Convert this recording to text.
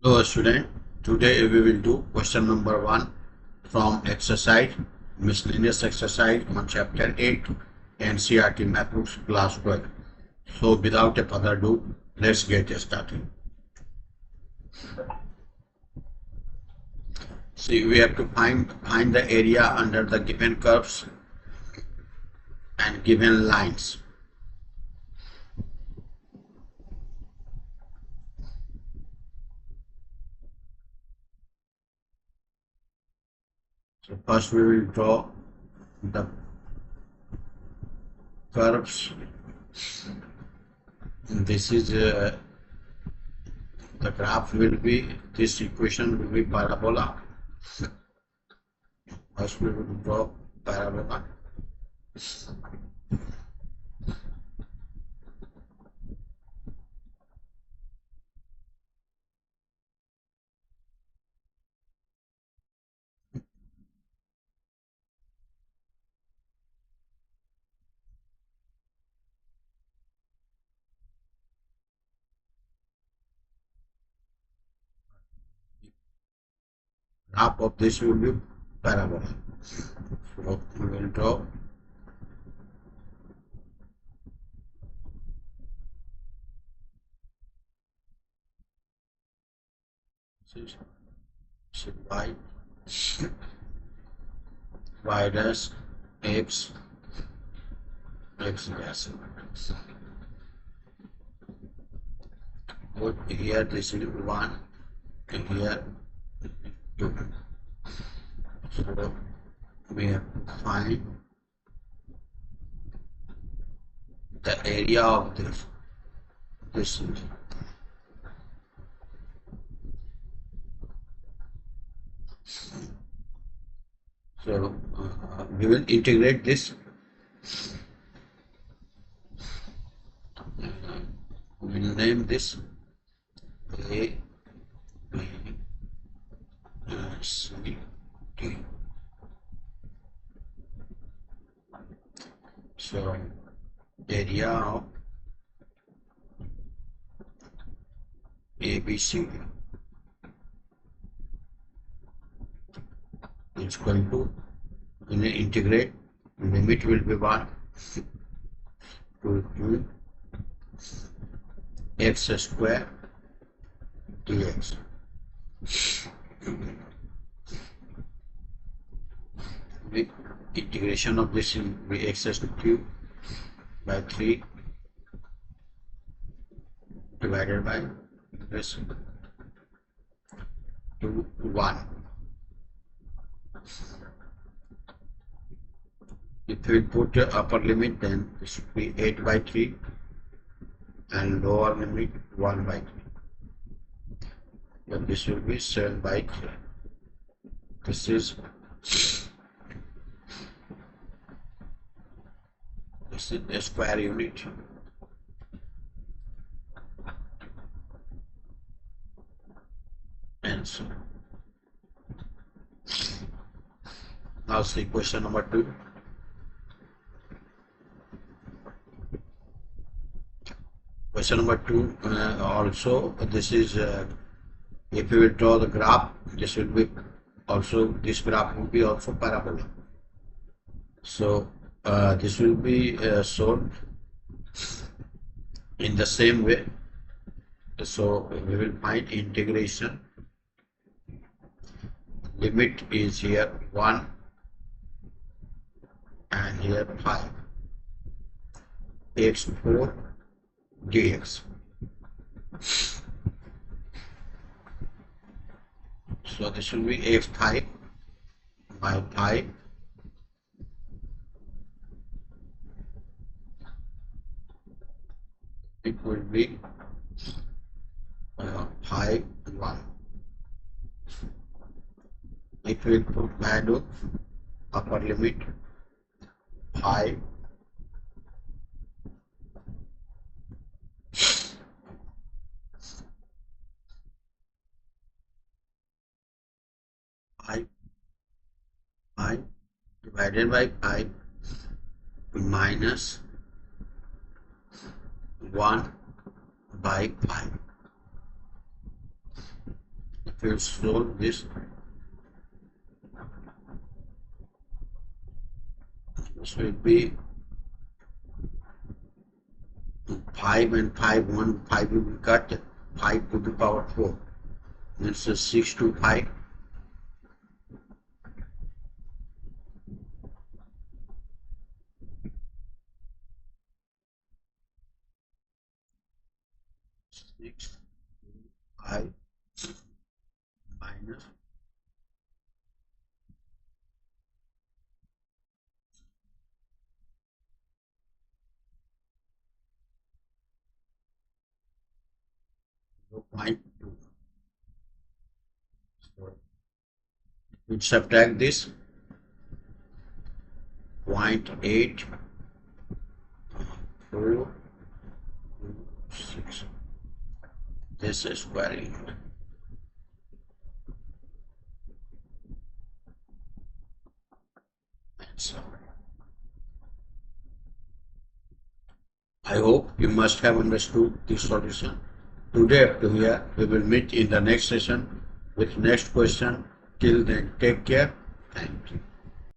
Hello student, today we will do question number 1 from exercise, miscellaneous exercise on chapter 8 NCERT math books class 12. So without a further ado, let's get started. See, we have to find the area under the given curves and given lines. So first we will draw the curves. This is the graph will be, this equation will be parabola. First we will draw parabola. Half of this will be parabola. So we will draw this is y dash x dash. Put here this will be 1 and here 2. So we have to find the area of this is. So we will integrate this. We will name this A, B, C, D. So area of ABC is equal to, when you integrate, limit will be 1 to 2 x square dx. The integration of this will be x cube by 3 divided by this to 1. If we put the upper limit, then this should be 8 by 3 and lower limit 1 by 3. Then this will be 7 by 3. This is a square unit. Answer. Now see question number 2. Question number 2 also, this is if you will draw the graph, this will be also, this graph will be also parabola. So this will be shown in the same way. So we will find integration. Limit is here 1 and here 5 x4 dx. So this will be x5 by 5 it will be 5 1. If we put value upper limit 5 5 divided by 5 minus 1 by 5. If you solve this, this will be 5 and 5, 1, 5 will be cut, 5 to the power 4. This is 6 to 5. 6 5 minus 0.2. So we subtract this 0.8 4 6. This is very answer. I hope you must have understood this solution. Today up to here, we will meet in the next session with next question. Till then, take care. Thank you.